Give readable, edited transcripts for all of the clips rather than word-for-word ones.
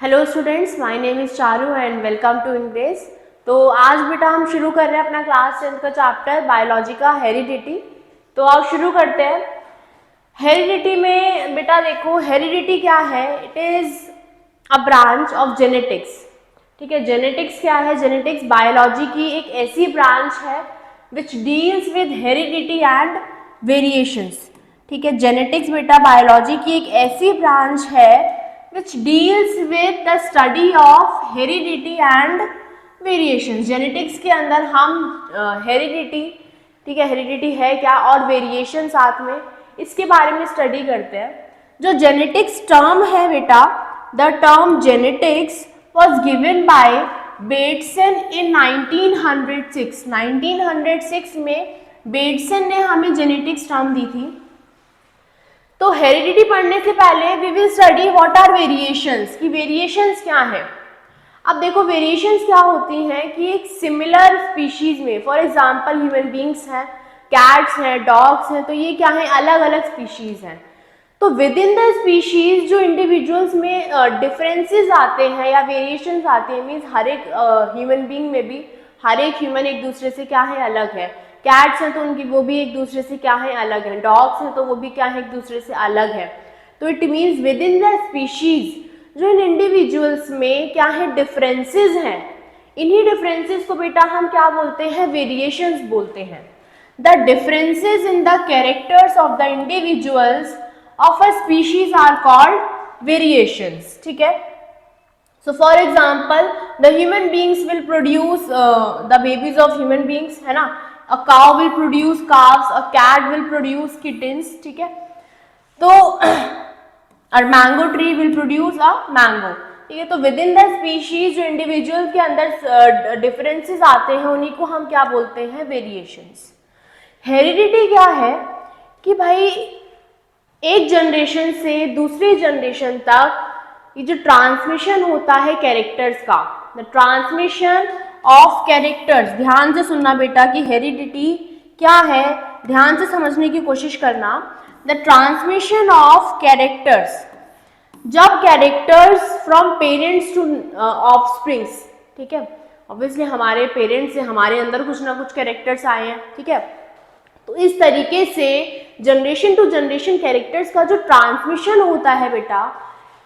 Hello students, my name is Charu and welcome to English. तो आज बेटा हम शुरू कर रहे हैं अपना क्लास 10 का चैप्टर बायोलॉजी का हेरिडिटी। तो आप शुरू करते हैं। हेरिडिटी में बेटा देखो, हेरिडिटी क्या है? It is a branch of genetics. ठीक है, जेनेटिक्स क्या है? जेनेटिक्स बायोलॉजी की एक ऐसी ब्रांच है which deals with heredity and variations. ठीक है, जेनेटिक्स बेटा बायोलॉजी की एक ऐसी ब्रांच है which deals with the study of heredity and variations। Genetics के अंदर हम हेरिडिटी, ठीक है, हेरिडिटी है क्या और वेरिएशन साथ में, इसके बारे में स्टडी करते हैं। जो जेनेटिक्स टर्म है बेटा, the term genetics was given by Bateson in 1906। 1906 में बेटसन ने हमें जेनेटिक्स टर्म दी थी। तो हेरिडिटी पढ़ने से पहले we will study what are variations, कि वेरिएशंस क्या है। अब देखो वेरिएशंस क्या होती हैं कि एक सिमिलर स्पीशीज में, फॉर एग्जांपल ह्यूमन बींग्स हैं, कैट्स हैं, डॉग्स हैं, तो ये क्या है? अलग अलग स्पीशीज हैं। तो विद इन द स्पीशीज जो इंडिविजुअल्स में डिफरेंसेस आते हैं या वेरिएशंस आते हैं, मीन्स हर एक ह्यूमन बींग में भी हर एक ह्यूमन एक दूसरे से क्या है? अलग है। कैट्स हैं तो उनकी वो भी एक दूसरे से क्या है? अलग है। डॉग्स हैं तो वो भी क्या है? एक दूसरे से अलग है। तो it means with in the species जो इन इंडिविजुअल्स में क्या है? डिफरेंसेस हैं। इन्हीं डिफरेंसेस को बेटा हम क्या बोलते हैं? वेरिएशंस बोलते हैं। The differences in the characters of the individuals of a species are called variations। ठीक है, so for example the human beings will produce the babies of human beings, है ना। a cow will produce calves, a cat will produce kittens। ठीक है, तो और mango tree will produce a mango. ठीक है, तो विद इन द स्पीशीज जो इंडिविजुअल के अंदर डिफरेंसेस आते हैं उन्हीं को हम क्या बोलते हैं? वेरिएशंस। हेरिडिटी क्या है कि भाई एक जनरेशन से दूसरी जनरेशन तक ये जो ट्रांसमिशन होता है कैरेक्टर्स का, द ट्रांसमिशन ऑफ कैरेक्टर्स। ध्यान से सुनना बेटा कि हेरिडिटी क्या है, ध्यान से समझने की कोशिश करना। द ट्रांसमिशन ऑफ कैरेक्टर्स, जब characters from parents to offsprings. ठीक है, ऑब्वियसली हमारे पेरेंट्स से हमारे अंदर कुछ ना कुछ कैरेक्टर्स आए हैं। ठीक है, तो इस तरीके से जनरेशन टू जनरेशन कैरेक्टर्स का जो ट्रांसमिशन होता है बेटा,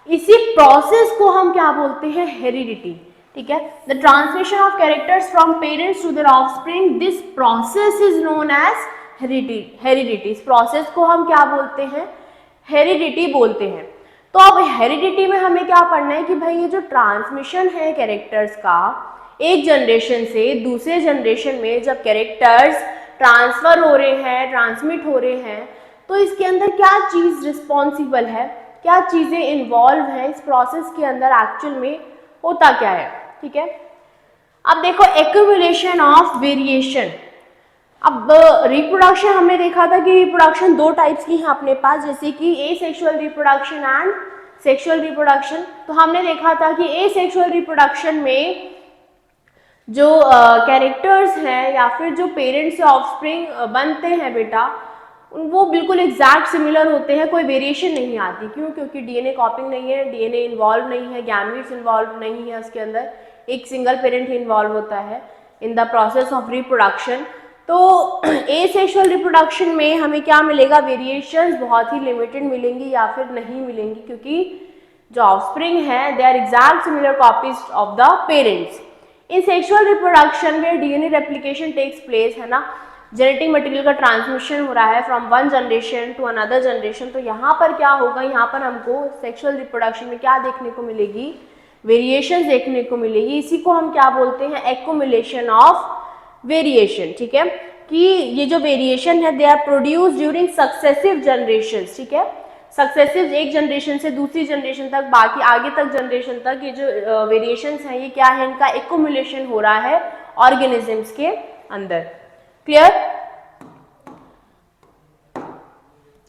इसी प्रोसेस को हम क्या बोलते हैं? हेरिडिटी। ठीक है, the transmission of characters from parents to their offspring, this process is known as heredity. इस प्रोसेस को हम क्या बोलते हैं? हेरिडिटी बोलते हैं। तो अब हेरिडिटी में हमें क्या पढ़ना है कि भाई ये जो ट्रांसमिशन है कैरेक्टर्स का एक जनरेशन से दूसरे जनरेशन में, जब कैरेक्टर्स ट्रांसफर हो रहे हैं, ट्रांसमिट हो रहे हैं, तो इसके अंदर क्या चीज़ रिस्पॉन्सिबल है, क्या चीज़ें इन्वॉल्व हैं इस प्रोसेस के अंदर, एक्चुअल में होता क्या है। ठीक है, अब देखो एक्यूमुलेशन ऑफ वेरिएशन। अब रिप्रोडक्शन हमने देखा था कि रिप्रोडक्शन दो टाइप्स की है अपने पास, जैसे कि asexual reproduction and sexual reproduction. तो हमने देखा था कि एसेक्सुअल रिप्रोडक्शन में जो कैरेक्टर्स हैं या फिर जो पेरेंट्स से ऑफस्प्रिंग बनते हैं बेटा, वो बिल्कुल एग्जैक्ट सिमिलर होते हैं, कोई वेरिएशन नहीं आती। क्यों? क्योंकि डीएनए कॉपिंग नहीं है, डीएनए इन्वॉल्व नहीं है, गैमीट्स इन्वॉल्व नहीं है उसके अंदर, एक सिंगल पेरेंट ही इन्वॉल्व होता है in the process of reproduction. तो एसेक्सुअल रिप्रोडक्शन में हमें क्या मिलेगा? वेरिएशंस बहुत ही लिमिटेड मिलेंगी या फिर नहीं मिलेंगी, क्योंकि जो ऑफस्प्रिंग है they are exact similar copies of the parents. In sexual reproduction में डीएनए रेप्लिकेशन टेक्स प्लेस, है ना, जेनेटिक मटेरियल का ट्रांसमिशन हो रहा है from one generation to another generation. तो यहाँ पर क्या होगा? यहाँ पर हमको सेक्सुअल रिप्रोडक्शन में क्या देखने को मिलेगी? वेरिएशन देखने को मिलेगी। इसी को हम क्या बोलते हैं? Accumulation of variation. ठीक है, कि ये जो वेरिएशन है they are produce during successive generations. ठीक है, सक्सेसिव एक जनरेशन से दूसरी जनरेशन तक, बाकी आगे तक जनरेशन तक ये जो वेरिएशंस हैं ये क्या है? इनका एक्यूमुलेशन हो रहा है ऑर्गेनिजम्स के अंदर। क्लियर?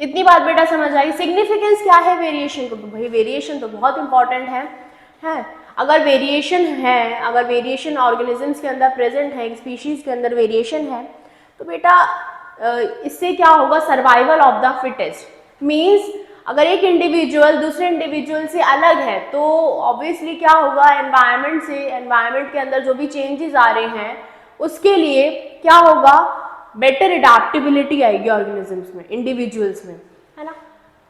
इतनी बात बेटा समझ आई। सिग्निफिकेंस क्या है वेरिएशन को? तो भाई वेरिएशन तो बहुत इंपॉर्टेंट है। अगर वेरिएशन है, अगर वेरिएशन ऑर्गेनिजम्स के अंदर प्रेजेंट है, एक स्पीशीज के अंदर वेरिएशन है, तो बेटा इससे क्या होगा? Survival of the fittest. Means अगर एक इंडिविजुअल दूसरे इंडिविजुअल से अलग है तो ऑब्वियसली क्या होगा, एनवायरनमेंट के अंदर जो भी चेंजेस आ रहे हैं उसके लिए क्या होगा, बेटर एडाप्टेबिलिटी आएगी ऑर्गेनिजम्स में, इंडिविजुअल्स में, है ना।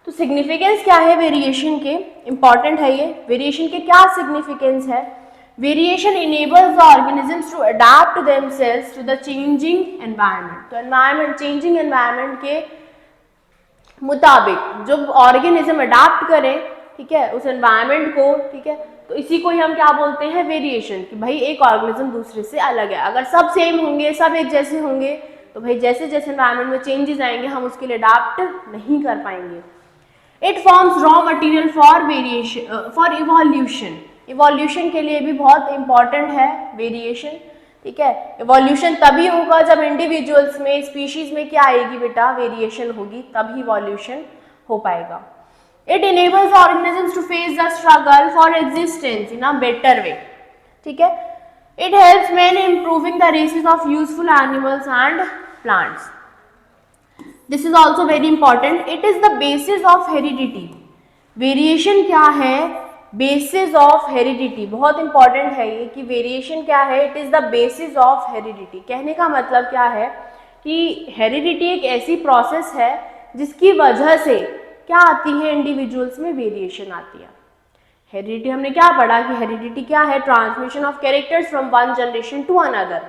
तो सिग्निफिकेंस क्या है वेरिएशन के, इंपॉर्टेंट है ये। वेरिएशन के क्या सिग्निफिकेंस है? Variation enables the organisms to adapt themselves to the changing environment. तो चेंजिंग एनवायरनमेंट के मुताबिक जो ऑर्गेनिज्म अडाप्ट करें, ठीक है, उस एनवायरनमेंट को, ठीक है, तो इसी को ही हम क्या बोलते हैं, वेरिएशन। कि भाई एक ऑर्गेनिज्म दूसरे से अलग है। अगर सब सेम होंगे, सब एक जैसे होंगे, तो भाई जैसे जैसे एनवायरनमेंट में चेंजेस आएंगे हम उसके लिए अडाप्ट नहीं कर पाएंगे। It forms raw material for variation, for evolution. Evolution के लिए भी बहुत इंपॉर्टेंट है वेरिएशन, ठीक है। इवोल्यूशन तभी होगा जब इंडिविजुअल्स में, स्पीशीज में क्या आएगी बेटा, वेरिएशन होगी, तभी इवोल्यूशन हो पाएगा। It enables organisms to face the struggle for existence in a better way, ठीक है। It helps man improving the races of useful animals and plants. This is also very important. It is the basis of heredity. Variation क्या है, basis of heredity. बहुत important है ये कि variation क्या है, it is the basis of heredity. कहने का मतलब क्या है कि हेरिडिटी एक ऐसी प्रोसेस है जिसकी वजह से क्या आती है, इंडिविजुअल्स में वेरिएशन आती है। हेरिडिटी हमने क्या पढ़ा कि हेरिडिटी क्या है, transmission of characters from one generation to another.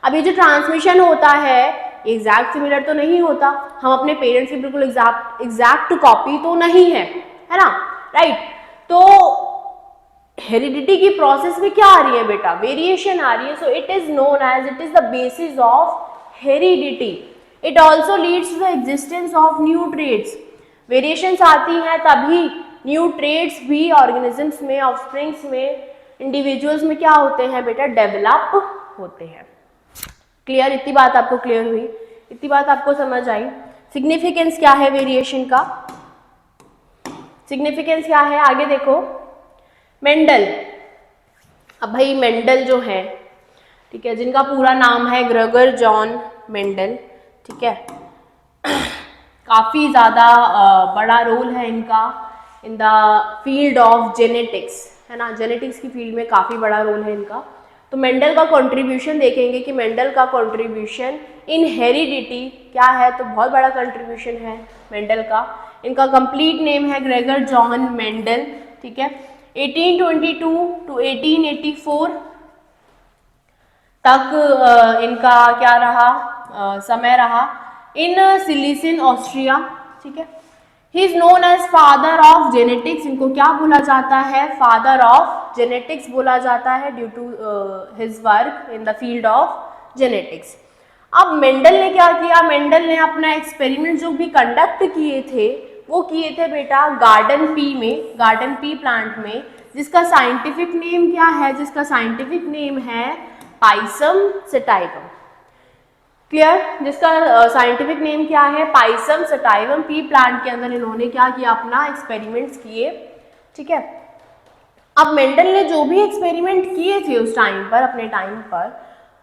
अब ये जो ट्रांसमिशन होता है एग्जैक्ट सिमिलर तो नहीं होता, हम अपने पेरेंट्स की बिल्कुल एग्जैक्ट कॉपी तो नहीं है ना, राइट। तो हेरिडिटी की प्रोसेस में क्या आ रही है बेटा, वेरिएशन आ रही है। So it is known as, it is the basis of heredity. It also leads to the existence of new traits. Variations आती हैं तभी न्यू ट्रेड्स भी ऑर्गेनिजम्स में, ऑफस्प्रिंग्स में, इंडिविजुअल्स में क्या होते हैं बेटा, डेवलप होते हैं। क्लियर, इतनी बात आपको क्लियर हुई, इतनी बात आपको समझ आई। सिग्निफिकेंस क्या है वेरिएशन का, सिग्निफिकेंस क्या है, आगे देखो। मेंडल, अब भाई मेंडल जो है, ठीक है, जिनका पूरा नाम है ग्रेगर जॉन मेंडल, ठीक है, काफ़ी ज़्यादा बड़ा रोल है इनका इन द फील्ड ऑफ जेनेटिक्स, है ना। जेनेटिक्स की फील्ड में काफ़ी बड़ा रोल है इनका। तो मेंडल का कंट्रीब्यूशन देखेंगे कि मेंडल का कंट्रीब्यूशन इन हेरिडिटी क्या है, तो बहुत बड़ा कंट्रीब्यूशन है मेंडल का। इनका कंप्लीट नेम है ग्रेगर जॉन मेंडल, ठीक है। 1822 टू 1884 तक इनका क्या रहा, समय रहा इन सिलिसिन ऑस्ट्रिया, ठीक है। He is known as father of genetics. इनको क्या बोला जाता है, फादर ऑफ जेनेटिक्स बोला जाता है due to his work in the field of genetics. अब मेंडल ने क्या किया, मेंडल ने अपना एक्सपेरिमेंट जो भी कंडक्ट किए थे वो किए थे बेटा गार्डन पी में, गार्डन पी प्लांट में, जिसका साइंटिफिक नेम क्या है, जिसका साइंटिफिक नेम है पाइसम सेटाइवम। क्लियर, जिसका साइंटिफिक नेम क्या है, पाइसम सेटाइवम। पी प्लांट के अंदर इन्होंने क्या किया, अपना एक्सपेरिमेंट्स किए, ठीक है। अब मेंडल ने जो भी एक्सपेरिमेंट किए थे उस टाइम पर, अपने टाइम पर,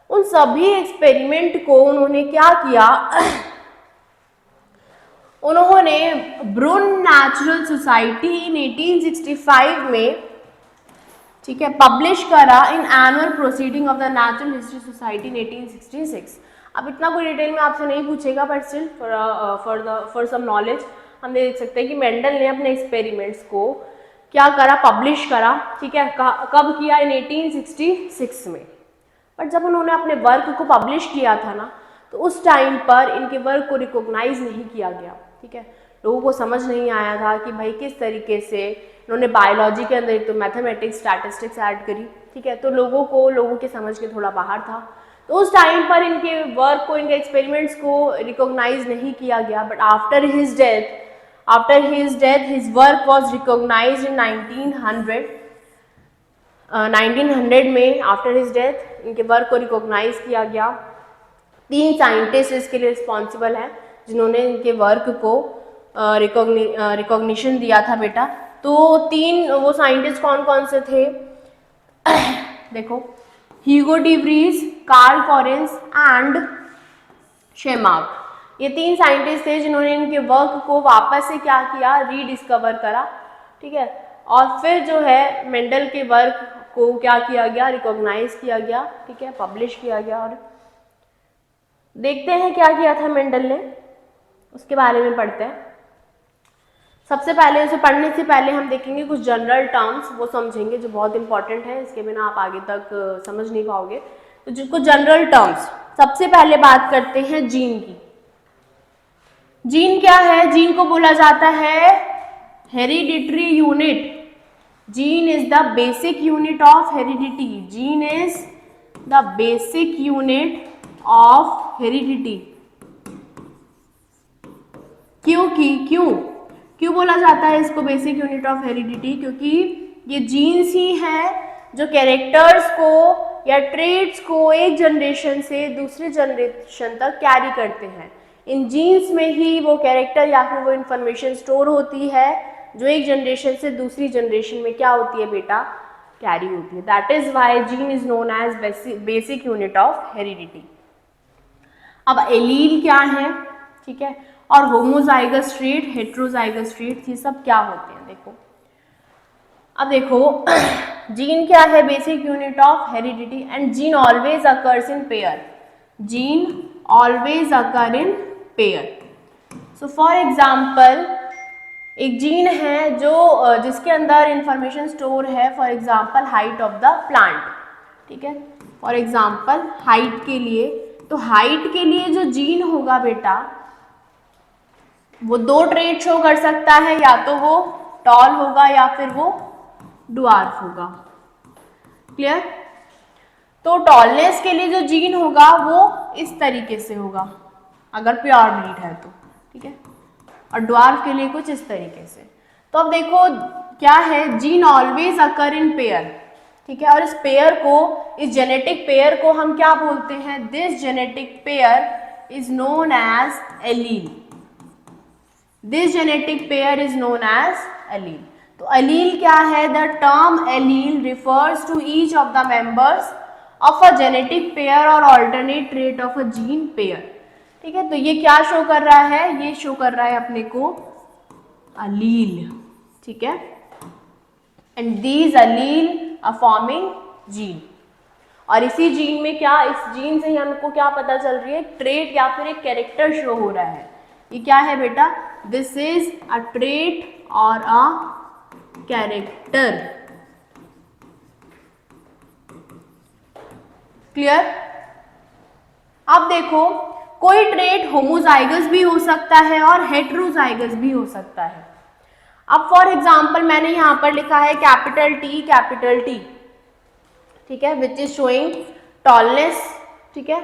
उन सभी एक्सपेरिमेंट को उन्होंने क्या किया उन्होंने ब्रुन नेचुरल सोसाइटी इन 1865 में, ठीक है, पब्लिश करा in annual proceeding of the natural history society in 1866। अब इतना कोई डिटेल में आपसे नहीं पूछेगा, but still for some knowledge हम देख सकते हैं कि मेंडल ने अपने एक्सपेरिमेंट्स को क्या करा, पब्लिश करा, ठीक है। कब किया, इन 1866 में। बट जब उन्होंने अपने वर्क को पब्लिश किया था ना, तो उस टाइम पर इनके वर्क को रिकॉग्नाइज नहीं किया गया, ठीक है। लोगों को समझ नहीं आया था कि भाई किस तरीके से इन्होंने बायोलॉजी के अंदर एक तो मैथमेटिक्स, स्टैटिस्टिक्स ऐड करी, ठीक है। तो लोगों के समझ के थोड़ा बाहर था। तो उस टाइम पर इनके वर्क को, इनके एक्सपेरिमेंट्स को रिकॉग्नाइज नहीं किया गया। But after his death his work was recognise in 1900 में। आफ्टर हिज डेथ इनके वर्क को रिकॉग्नाइज किया गया। 3 साइंटिस्ट इसके लिए रिस्पॉन्सिबल हैं जिन्होंने इनके वर्क को रिकॉग्निशन दिया था बेटा। तो 3 वो साइंटिस्ट कौन कौन से थे देखो, Hugo de Vries, Karl Correns and Tschermak. ये 3 साइंटिस्ट थे जिन्होंने इनके वर्क को वापस से क्या किया, रीडिस्कवर करा, ठीक है। और फिर जो है मेंडल के वर्क को क्या किया गया, रिकॉग्नाइज किया गया, ठीक है, पब्लिश किया गया। और देखते हैं क्या किया था मेंडल ने, उसके बारे में पढ़ते हैं। सबसे पहले उसे पढ़ने से पहले हम देखेंगे कुछ जनरल टर्म्स, वो समझेंगे जो बहुत इंपॉर्टेंट है, इसके बिना आप आगे तक समझ नहीं पाओगे। तो जो कुछ जनरल टर्म्स, सबसे पहले बात करते हैं जीन की। जीन क्या है? जीन को बोला जाता है hereditary unit. Gene is the basic unit of heredity. Gene is the basic unit of heredity. क्यों बोला जाता है इसको बेसिक यूनिट ऑफ हेरिडिटी? क्योंकि ये जीन्स ही हैं जो कैरेक्टर्स को या ट्रेड्स को एक जनरेशन से दूसरी जनरेशन तक कैरी करते हैं। इन जीन्स में ही वो कैरेक्टर या फिर वो इंफॉर्मेशन स्टोर होती है जो एक जनरेशन से दूसरी जनरेशन में क्या होती है बेटा, कैरी होती है। That is why gene is known as basic unit of heredity. अब एलील क्या है, ठीक है, और होमोजाइगस ट्रेट, हेट्रोजाइगस ट्रेट, ये सब क्या होते हैं देखो। अब देखो जीन क्या है? Basic unit of heredity. And gene always occurs in pair. Gene always occur in pair. So for example एक जीन है जो जिसके अंदर इंफॉर्मेशन स्टोर है, for example height of the plant, ठीक है, फॉर एग्जाम्पल हाइट के लिए। तो हाइट के लिए जो जीन होगा बेटा वो 2 ट्रेट शो कर सकता है, या तो वो टॉल होगा या फिर वो ड्वार्फ होगा। क्लियर? तो टॉलनेस के लिए जो जीन होगा वो इस तरीके से होगा अगर प्योर ब्रीड है तो, ठीक है, और ड्वार्फ के लिए कुछ इस तरीके से। तो अब देखो क्या है, gene always occur in pair, ठीक है, और इस पेयर को, इस जेनेटिक पेयर को हम क्या बोलते हैं? This genetic pair is known as allele. This genetic pair is known as allele. तो एलील क्या है? The term allele refers to each of the members of a genetic pair और alternate trait of a gene pair, ठीक है। तो ये क्या show कर रहा है? ये शो कर रहा है अपने को अलील, ठीक है, and these allele are forming gene. और इसी जीन में क्या, इस जीन से ही हमको क्या पता चल रही है? ट्रेट या फिर एक कैरेक्टर शो हो रहा है। ये क्या है बेटा? दिस इज अ ट्रेट और अ कैरेक्टर। क्लियर? अब देखो कोई ट्रेट होमोजाइगस भी हो सकता है और हेट्रोजाइगस भी हो सकता है। अब फॉर एग्जाम्पल मैंने यहां पर लिखा है कैपिटल टी, ठीक है, विच इज शोइंग टॉलनेस, ठीक है,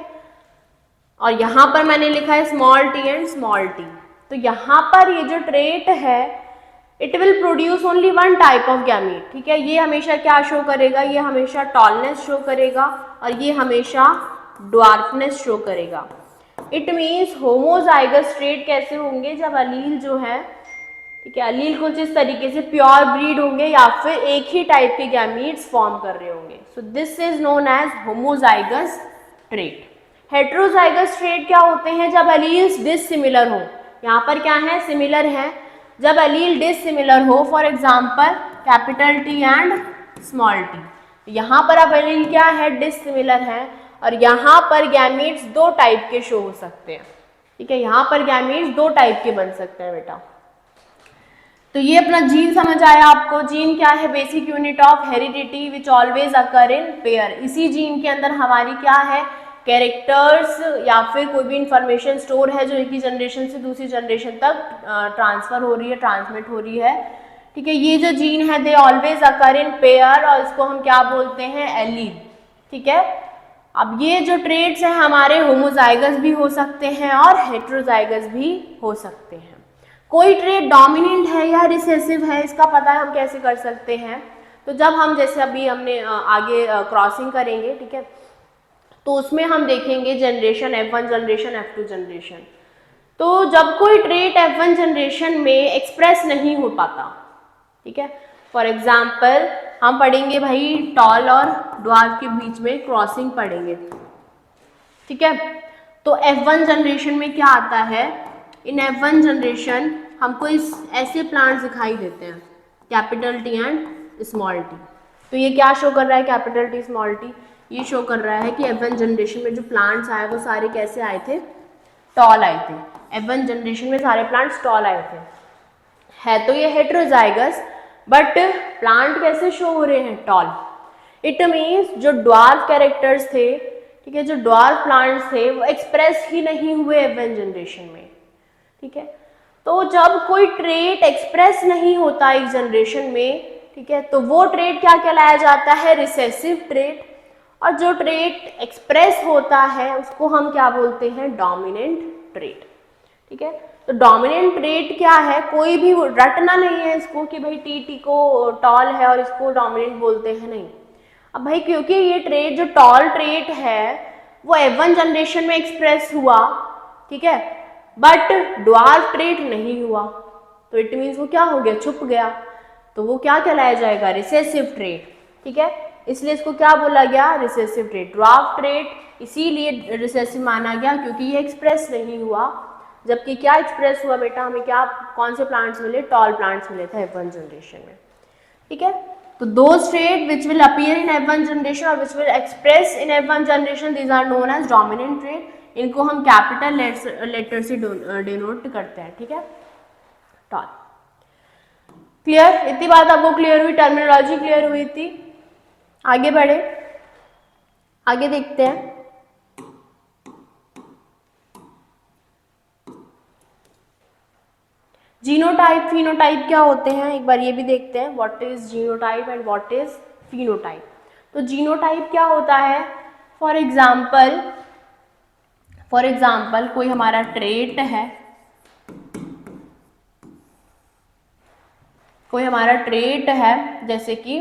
और यहां पर मैंने लिखा है small T and small T. तो यहां पर ये जो ट्रेट है it will produce only one type of gamete, ठीक है। ये हमेशा क्या शो करेगा? ये हमेशा टॉलनेस शो करेगा और ये हमेशा ड्वार्फनेस शो करेगा। इट मीन्स होमोजाइगस ट्रेट कैसे होंगे? जब अलील जो है, ठीक है, अलील कुछ इस तरीके से प्योर ब्रीड होंगे या फिर एक ही टाइप के गैमीट्स फॉर्म कर रहे होंगे। So this is known as homozygous trait. Heterozygous trait क्या होते हैं? जब अलील्स डिसिमिलर हो। यहाँ पर क्या है? सिमिलर है। जब अलील डिसिमिलर हो, for example capital T and small T, यहाँ पर अब अलील क्या है? डिसिमिलर है, और यहाँ पर गैमीट्स 2 टाइप के शो हो सकते हैं, ठीक है, यहाँ पर गैमीट्स 2 टाइप के बन सकते हैं बेटा। तो ये अपना जीन समझ आया आपको। जीन क्या है? Basic unit of heredity which always occur in pair. इसी जीन के अंदर हमारी क्या है? कैरेक्टर्स या फिर कोई भी इंफॉर्मेशन स्टोर है जो एक ही जनरेशन से दूसरी जनरेशन तक ट्रांसफर हो रही है, ट्रांसमिट हो रही है, ठीक है। ये जो जीन है they always occur in pair, और इसको हम क्या बोलते हैं? एलील, ठीक है। अब ये जो ट्रेट्स हैं हमारे होमोजाइगस भी हो सकते हैं और हेट्रोजाइगस भी हो सकते हैं। कोई ट्रेट डोमिनेंट है या रिसेसिव है, इसका पता हम कैसे कर सकते हैं? तो जब हम, जैसे अभी हमने आगे क्रॉसिंग करेंगे, ठीक है, तो उसमें हम देखेंगे generation F1 generation, F2 generation. तो जब कोई ट्रेट F1 जनरेशन में एक्सप्रेस नहीं हो पाता, ठीक है, फॉर एग्जाम्पल हम पढ़ेंगे भाई टॉल और ड्वार्फ के बीच में क्रॉसिंग पढ़ेंगे, ठीक है। तो F1 जनरेशन में क्या आता है, इन F1 जनरेशन हमको इस ऐसे प्लांट्स दिखाई देते हैं, capital T and small t। तो ये क्या शो कर रहा है, कैपिटल T स्मॉल t, ये शो कर रहा है कि F1 जनरेशन में जो प्लांट्स आए वो सारे कैसे आए थे, टॉल आए थे। F1 जनरेशन में सारे प्लांट्स टॉल आए थे। है तो ये हेटेरोजाइगस, बट प्लांट कैसे शो हो रहे हैं, टॉल। इट मीन्स जो ड्वार्फ कैरेक्टर्स थे, ठीक है, जो ड्वार्फ प्लांट्स थे वो एक्सप्रेस ही नहीं हुए F1 जनरेशन में, ठीक है। तो जब कोई ट्रेट एक्सप्रेस नहीं होता एक जनरेशन में, ठीक है, तो वो ट्रेट क्या कहलाया जाता है, रिसेसिव ट्रेट। और जो ट्रेट एक्सप्रेस होता है उसको हम क्या बोलते हैं, डोमिनेंट ट्रेट, ठीक है। तो डोमिनेंट ट्रेट क्या है, कोई भी रटना नहीं है इसको कि भाई टी को टॉल है और इसको डोमिनेंट बोलते हैं, नहीं। अब भाई क्योंकि ये ट्रेट जो टॉल ट्रेट है वो F1 जनरेशन में एक्सप्रेस हुआ, ठीक है, बट ड्वार्फ ट्रेट नहीं हुआ, तो इट मीन्स वो क्या हो गया, छुप गया, तो वो क्या कहलाया जाएगा, रिसेसिव ट्रेट, ठीक है। इसलिए इसको क्या बोला गया, रिसेसिव ट्रेट। ड्वार्फ ट्रेट इसीलिए रिसेसिव माना गया क्योंकि ये एक्सप्रेस नहीं हुआ, जबकि क्या एक्सप्रेस हुआ बेटा, हमें क्या, कौन से प्लांट्स मिले, टॉल प्लांट्स मिले थे F1 जनरेशन में, ठीक है। तो those trait which will appear in F1 generation और which will express in F1 generation, these are known as dominant trait. इनको हम कैपिटल लेटर से डिनोट करते हैं, ठीक है, टॉल। क्लियर, इतनी बात आपको क्लियर हुई, टर्मिनोलॉजी क्लियर हुई थी। आगे बढ़े, आगे देखते हैं। जीनोटाइप, फिनोटाइप क्या होते हैं, एक बार ये भी देखते हैं, what is genotype and what is phenotype. तो जीनोटाइप क्या होता है, फॉर एग्जाम्पल कोई हमारा ट्रेट है, कोई हमारा ट्रेट है, जैसे कि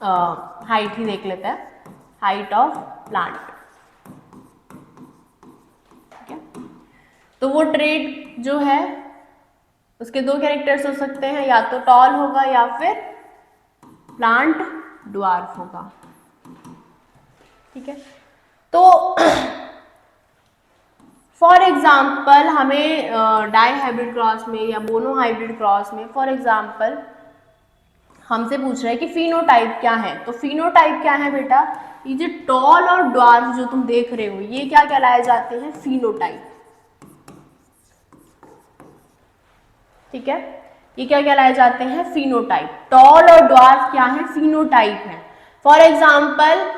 हाइट ही देख लेते हैं, हाइट ऑफ प्लांट, ठीक है। तो वो ट्रेट जो है उसके दो कैरेक्टर्स हो सकते हैं, या तो टॉल होगा या फिर प्लांट ड्वार्फ होगा, ठीक है। तो फॉर एग्जाम्पल हमें डाई हाइब्रिड क्रॉस में या मोनो हाइब्रिड क्रॉस में फॉर एग्जाम्पल हमसे पूछ रहा है कि फिनोटाइप क्या है। तो फिनोटाइप क्या है बेटा, ये जो टॉल और ड्वार्फ जो तुम देख रहे हो ये क्या कहलाए जाते हैं, फिनोटाइप, ठीक है, ये क्या कहलाए जाते हैं, फिनोटाइप। टॉल और ड्वार्फ क्या है, फिनोटाइप है। For example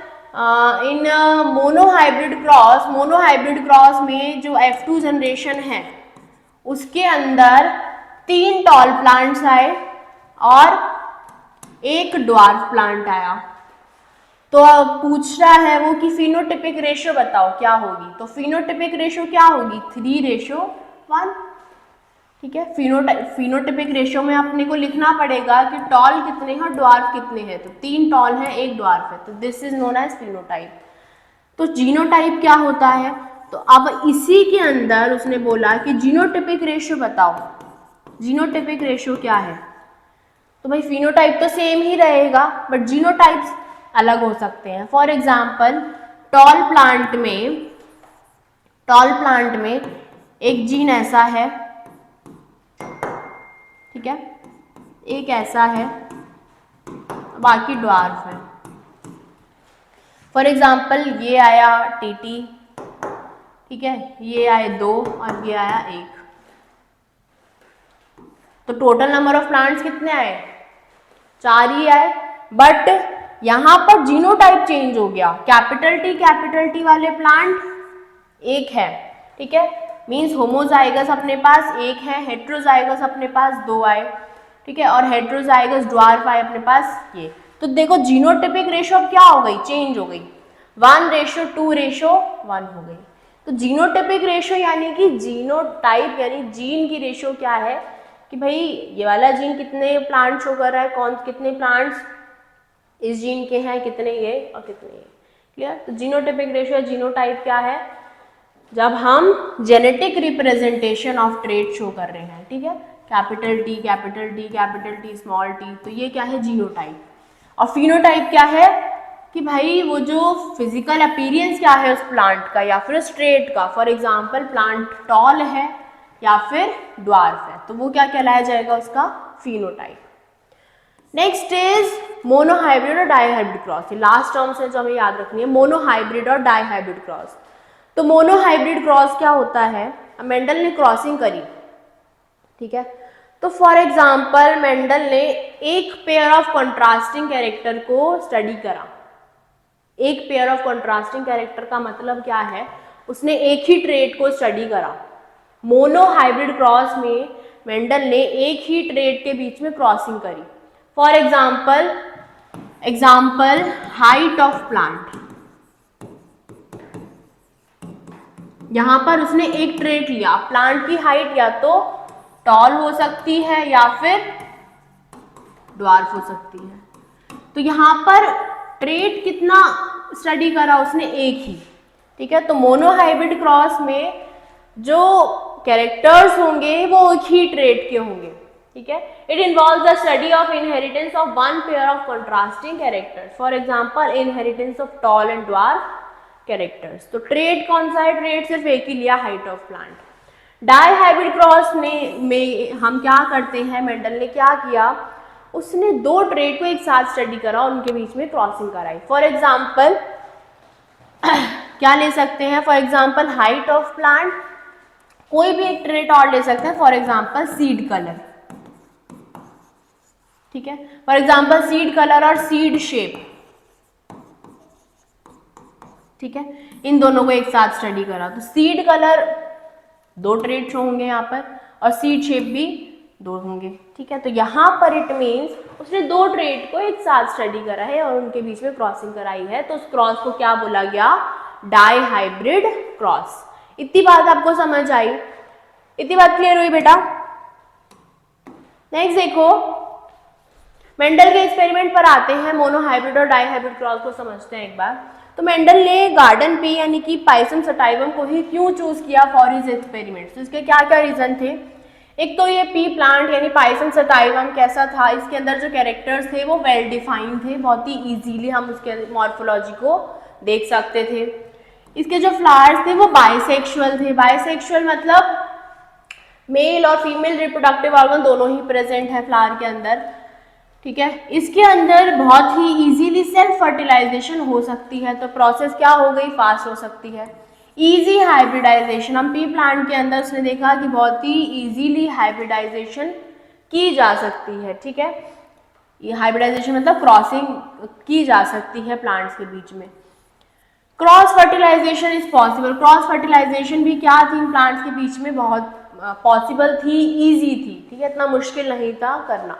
in monohybrid cross में जो F2 जनरेशन है उसके अंदर 3 टॉल प्लांट्स आए और 1 ड्वार्फ प्लांट आया। तो अब पूछ रहा है वो कि फिनोटिपिक रेशियो बताओ क्या होगी। तो फिनोटिपिक रेशियो क्या होगी, 3:1, ठीक है। फिनोटिपिक रेशियो में अपने को लिखना पड़ेगा कि टॉल कितने हैं और ड्वार्फ कितने हैं। तो 3 टॉल हैं 1 ड्वार्फ है, तो this is known as phenotype. तो जीनोटाइप क्या होता है, तो अब इसी के अंदर उसने बोला कि जीनोटिपिक रेशियो बताओ, जीनोटिपिक रेशियो क्या है। तो भाई फिनोटाइप तो सेम ही रहेगा बट जीनोटाइप्स अलग हो सकते हैं। फॉर एग्जाम्पल टॉल प्लांट में एक जीन ऐसा है, ठीक है, एक ऐसा है, बाकी ड्वार्फ है। फॉर एग्जाम्पल ये आया टीटी, ठीक है, ये आए 2 और ये आया 1। तो टोटल नंबर ऑफ प्लांट्स कितने आए, 4 ही आए। बट यहां पर जीनोटाइप चेंज हो गया, कैपिटल टी वाले प्लांट 1 है, ठीक है, मीन्स होमोजाइगस अपने पास 1 है, हेट्रोजाइगस अपने पास 2 आए, ठीक है, और हेट्रोजाइगस ड्वार्फ आए अपने पास ये। तो देखो जीनोटिपिक रेशियो अब क्या हो गई, चेंज हो गई, 1:2:1 हो गई। तो जीनोटिपिक रेशियो यानी कि जीनोटाइप यानी जीन की रेशियो क्या है कि भाई ये वाला जीन कितने प्लांट शो कर रहा है, कौन कितने प्लांट्स इस जीन के हैं, कितने ये और कितने ये। क्लियर। तो जीनोटिपिक रेशियो जीनोटाइप क्या है, जब हम genetic representation of trait show कर रहे हैं, ठीक है, कैपिटल टी स्मॉल टी, तो ये क्या है जीनोटाइप। और फिनोटाइप क्या है, कि भाई वो जो फिजिकल अपीयरेंस क्या है उस प्लांट का या फिर उस ट्रेट का। फॉर एग्जांपल प्लांट टॉल है या फिर ड्वार्फ है, तो वो क्या कहलाया जाएगा, उसका फिनोटाइप। नेक्स्ट इज मोनोहाइब्रिड और डाईहाइब्रिड क्रॉस। ये लास्ट टर्म्स है जो हमें याद रखनी है, मोनोहाइब्रिड और डाईहाइब्रिड क्रॉस। तो मोनोहाइब्रिड क्रॉस क्या होता है, मेंडल ने क्रॉसिंग करी, ठीक है, तो फॉर एग्जाम्पल मेंडल ने एक पेयर ऑफ कंट्रास्टिंग कैरेक्टर को स्टडी करा। एक पेयर ऑफ कंट्रास्टिंग कैरेक्टर का मतलब क्या है, उसने एक ही ट्रेट को स्टडी करा। मोनोहाइब्रिड क्रॉस में मेंडल ने एक ही ट्रेट के बीच में क्रॉसिंग करी। For example height of plant, यहां पर उसने एक ट्रेट लिया, प्लांट की हाइट या तो टॉल हो सकती है या फिर ड्वार्फ हो सकती है। तो यहां पर ट्रेट कितना स्टडी करा उसने, एक ही, ठीक है। तो मोनोहाइब्रिड क्रॉस में जो कैरेक्टर्स होंगे वो एक ही ट्रेट के होंगे, ठीक है। It involve the study of inheritance of one pair of contrasting characters, for example inheritance of tall and dwarf characters. तो ट्रेट कौन सा है, ट्रेट सिर्फ एक ही लिया, height of plant. Dihybrid cross में हम क्या करते हैं, मेंडल ने क्या किया, उसने दो ट्रेट को एक साथ स्टडी करा और उनके बीच में क्रॉसिंग कराई। फॉर एग्जाम्पल क्या ले सकते हैं, for example height of plant, कोई भी एक ट्रेट और ले सकते हैं, फॉर एग्जाम्पल सीड कलर, ठीक है। फॉर एग्जाम्पल सीड कलर और सीड शेप, ठीक है, इन दोनों को एक साथ स्टडी करा। तो सीड कलर दो ट्रेट होंगे यहाँ पर और सीड शेप भी दो होंगे, ठीक है। तो यहाँ पर इट मीन्स उसने दो ट्रेट को एक साथ स्टडी करा है और उनके बीच में क्रॉसिंग कराई है, तो उस क्रॉस को क्या बोला गया, डाईहाइब्रिड क्रॉस। इतनी बात आपको समझ आई, इतनी बात क्लियर हुई बेटा। नेक्स्ट देखो, मेंडल के एक्सपेरिमेंट पर आते हैं, मोनोहाइब्रिड और डाईहाइब्रिड क्रॉस को समझते हैं एक बार। तो मेंडल ने गार्डन पी यानी कि पाइसम सटाइवम को ही क्यों चूज किया फॉर हिज एक्सपेरिमेंट्स, तो इसके क्या क्या रीजन थे। एक तो ये पी प्लांट यानी पाइसम सटाइवम कैसा था, इसके अंदर जो कैरेक्टर्स थे वो वेल डिफाइंड थे, बहुत ही इजीली हम उसके मॉर्फोलॉजी को देख सकते थे। इसके जो फ्लावर्स थे वो बाइसेक्सुअल थे। बाइसेक्सुअल मतलब मेल और फीमेल रिप्रोडक्टिव ऑर्गन दोनों ही प्रेजेंट है फ्लावर के अंदर, ठीक है। इसके अंदर बहुत ही इजीली सेल्फ फर्टिलाइजेशन हो सकती है, तो प्रोसेस क्या हो गई, फास्ट हो सकती है। इजी हाइब्रिडाइजेशन, हम पी प्लांट के अंदर उसने देखा कि बहुत ही इजीली हाइब्रिडाइजेशन की जा सकती है, ठीक है। ये हाइब्रिडाइजेशन मतलब क्रॉसिंग की जा सकती है प्लांट्स के बीच में। Cross fertilization is possible, cross fertilization भी क्या थी, प्लांट्स के बीच में बहुत पॉसिबल थी, ईजी थी, ठीक है, इतना मुश्किल नहीं था करना।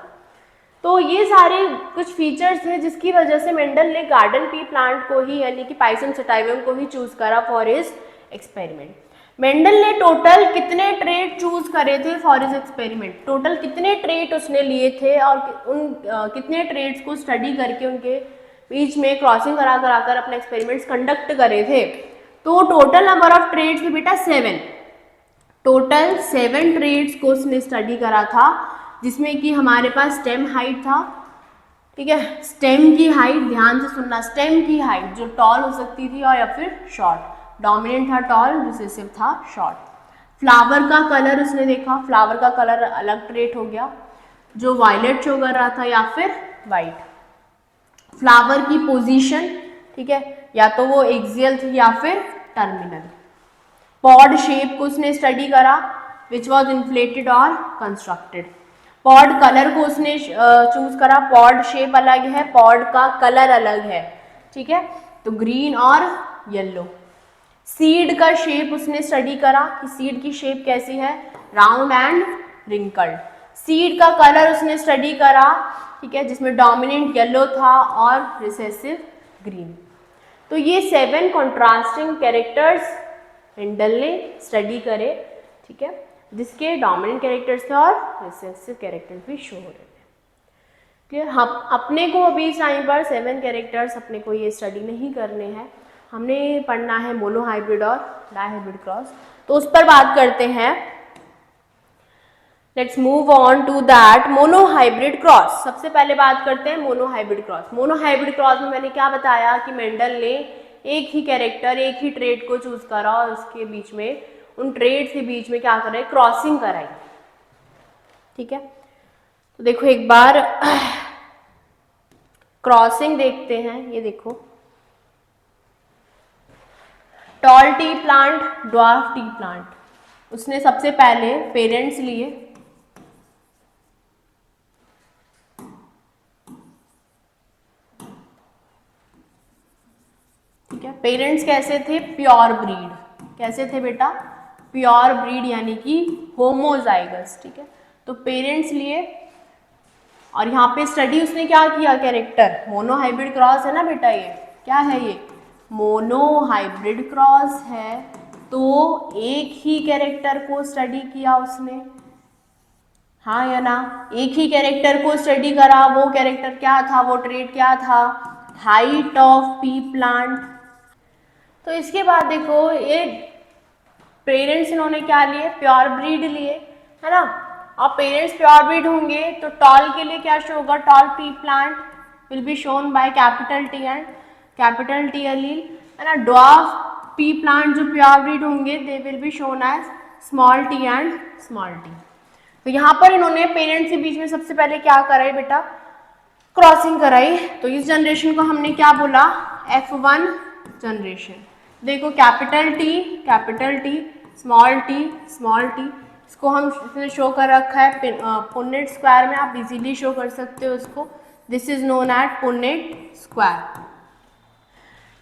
तो ये सारे कुछ फीचर्स थे जिसकी वजह से मेंडल ने गार्डन पी प्लांट को ही यानी कि पाइसम सटाइवम को ही चूज करा फॉर हिज एक्सपेरिमेंट। मेंडल ने टोटल कितने ट्रेट चूज करे थे फॉर हिज एक्सपेरिमेंट, टोटल कितने ट्रेट उसने लिए थे और उन कितने ट्रेट्स को स्टडी करके उनके बीच में क्रॉसिंग करा कराकर अपने एक्सपेरिमेंट्स कंडक्ट करे थे। तो टोटल नंबर ऑफ ट्रेट्स थे बेटा 7, टोटल 7 ट्रेट्स को उसने स्टडी करा था, जिसमें कि हमारे पास स्टेम हाइट था, ठीक है। स्टेम की हाइट, ध्यान से सुनना, स्टेम की हाइट जो टॉल हो सकती थी और या फिर शॉर्ट, डोमिनेंट था टॉल, रिसेसिव था शॉर्ट। फ्लावर का कलर उसने देखा, फ्लावर का कलर अलग ट्रेट हो गया जो वायलेट शो कर रहा था या फिर वाइट। फ्लावर की पोजीशन, ठीक है, या तो वो एक्सियल थी या फिर टर्मिनल। पॉड शेप को उसने स्टडी करा विच वॉज इन्फ्लेटेड और कंस्ट्रक्टेड। पॉड कलर को उसने चूज करा, पॉड शेप अलग है, पॉड का कलर अलग है, ठीक है, तो ग्रीन और येलो। सीड का शेप उसने स्टडी करा कि सीड की शेप कैसी है, राउंड एंड रिंकल्ड। सीड का कलर उसने स्टडी करा, ठीक है, जिसमें डोमिनेंट येलो था और रिसेसिव ग्रीन। तो ये 7 कॉन्ट्रास्टिंग कैरेक्टर्स मेंडल ने स्टडी करे, ठीक है, जिसके डोमिनेंट कैरेक्टर्स थे और रिसेसिव कैरेक्टर्स भी शो हो रहे थे, क्लियर। हम अपने को अभी इस टाइम पर 7 कैरेक्टर्स अपने को ये स्टडी नहीं करने हैं, हमने पढ़ना है मोनोहाइब्रिड और डाईहाइब्रिड क्रॉस। तो उस पर बात करते हैं। Let's move on to that monohybrid cross. सबसे पहले बात करते हैं मोनोहाइब्रिड क्रॉस। मोनोहाइब्रिड क्रॉस में मैंने क्या बताया कि मेंडल ने एक ही कैरेक्टर, एक ही ट्रेड को चूज करा और उसके बीच में, उन ट्रेड के बीच में क्या कराई, क्रॉसिंग कराई। ठीक है, तो देखो एक बार क्रॉसिंग देखते हैं। ये देखो, toll T plant, dwarf T plant, उसने सबसे पहले पेरेंट्स लिए। ठीक है, पेरेंट्स कैसे थे, प्योर ब्रीड। कैसे थे बेटा, प्योर ब्रीड यानी कि होमोजाइगस। ठीक है, तो पेरेंट्स लिए और यहाँ पे स्टडी उसने क्या किया, कैरेक्टर, मोनोहाइब्रिड क्रॉस है ना बेटा, ये क्या है, ये मोनोहाइब्रिड क्रॉस है, तो एक ही कैरेक्टर को स्टडी किया उसने, हाँ या ना, एक ही कैरेक्टर को स्टडी करा। वो कैरेक्टर क्या था, वो ट्रेड क्या था, हाइट ऑफ पी प्लांट। तो इसके बाद देखो, ये पेरेंट्स इन्होंने क्या लिए, प्योर ब्रीड लिए, है ना। और पेरेंट्स प्योर ब्रीड होंगे तो टॉल के लिए क्या शो होगा, tall pea plant will be shown by capital T and capital T allele, है ना। ड्वार्फ पी प्लांट जो प्योर ब्रीड होंगे they will be shown as small T and small T. तो यहाँ पर इन्होंने पेरेंट्स के बीच में सबसे पहले क्या कराई बेटा, क्रॉसिंग कराई। तो इस जनरेशन को हमने क्या बोला, F1 जनरेशन। देखो कैपिटल टी, स्मॉल टी, इसको हम इसमें शो कर रखा है पुन्नेट स्क्वायर में, आप इजीली शो कर सकते हो उसको। This is known at Punnett square.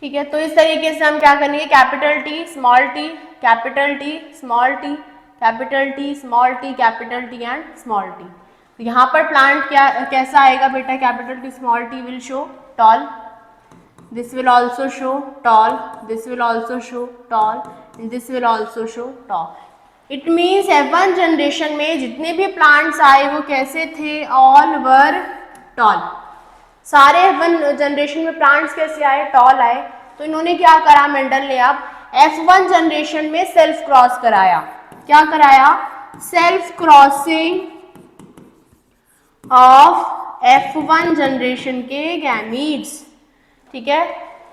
ठीक है, तो इस तरीके से हम क्या करेंगे, capital T small T, capital T small T, capital T small T, capital T and small T. तो यहाँ पर प्लांट क्या कैसा आएगा बेटा, capital T small T will show tall, this will also show tall, this will also show tall, and this will also show tall. It means F1 generation में जितने भी प्लांट्स आए वो कैसे थे, all were tall। सारे F1 generation में plants कैसे आए, टॉल आए। तो इन्होंने क्या करा, मेंडल ने अब F1 जनरेशन में सेल्फ क्रॉस कराया। क्या कराया, self crossing of F1 generation के गैमीट्स। ठीक है,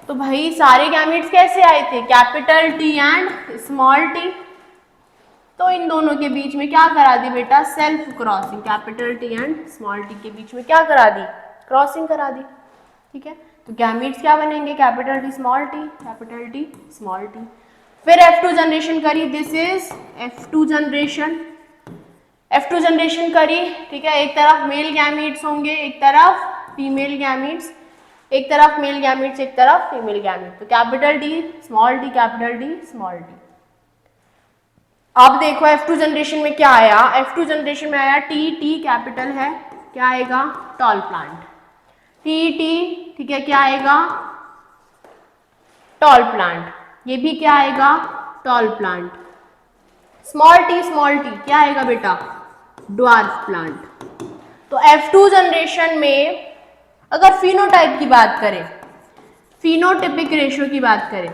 तो भाई सारे गैमेट्स कैसे आए थे, capital T and small T. तो इन दोनों के बीच में क्या करा दी बेटा, self crossing, capital T and small T के बीच में क्या करा दी, क्रॉसिंग करा दी। ठीक है, तो गैमेट्स क्या बनेंगे, capital T small T, capital T small T. फिर F2 जनरेशन करी, this is F2 generation, F2 generation करी। ठीक है, एक तरफ मेल गैमेट्स होंगे, एक तरफ फीमेल गैमेट्स, एक तरफ मेल गैमेट्स, एक तरफ फीमेल गैमेट। तो capital D small T, capital D small T. अब देखो F2 जनरेशन में क्या आया, F2 जनरेशन में आया टी कैपिटल है, क्या आएगा, टॉल प्लांट, टी। ठीक है, क्या आएगा, टॉल प्लांट। ये भी क्या आएगा, टॉल प्लांट। स्मॉल टी क्या आएगा बेटा, ड्वार्फ प्लांट। तो F2 जनरेशन में अगर फिनोटाइप की बात करें, फिनोटिपिक रेशियो की बात करें,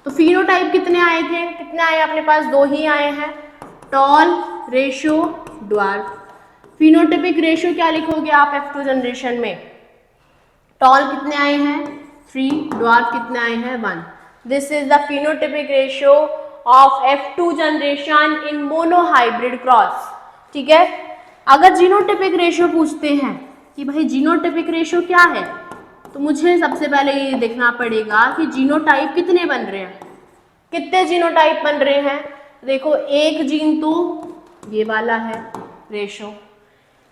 तो फिनोटाइप कितने आए थे, कितने आए अपने पास, दो ही आए हैं, tall ratio dwarf. Phenotypic ratio क्या लिखोगे आप F2 जनरेशन में, टॉल कितने आए हैं 3, ड्वार्फ कितने आए हैं 1। This is the phenotypic ratio of F2 generation in monohybrid cross. ठीक है, अगर जीनोटिपिक रेशियो पूछते हैं कि भाई जीनोटिपिक रेशियो क्या है, तो मुझे सबसे पहले ये देखना पड़ेगा कि जीनोटाइप कितने बन रहे हैं, कितने जीनोटाइप बन रहे हैं। देखो एक जीन तो ये वाला है रेशियो,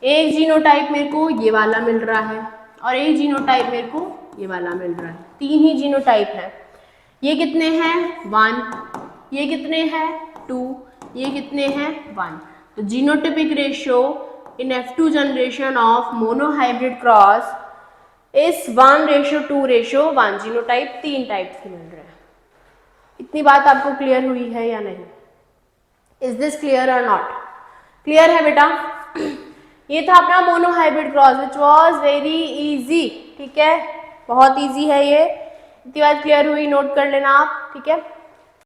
एक जीनोटाइप मेरे को ये वाला मिल रहा है और एक जीनोटाइप मेरे को ये वाला मिल रहा है, 3 ही जीनोटाइप है। ये कितने हैं 1, ये कितने हैं 2, ये कितने हैं 1। तो genotypic ratio in F2 generation of monohybrid cross इस 1:2:1। जीनोटाइप 3 टाइप के मिल रहे हैं। इतनी बात आपको क्लियर हुई है या नहीं, इज दिस क्लियर और नॉट, क्लियर है बेटा। ये था अपना monohybrid cross which was very easy. ठीक है, बहुत इजी है ये, इतनी बात क्लियर हुई, नोट कर लेना आप। ठीक है,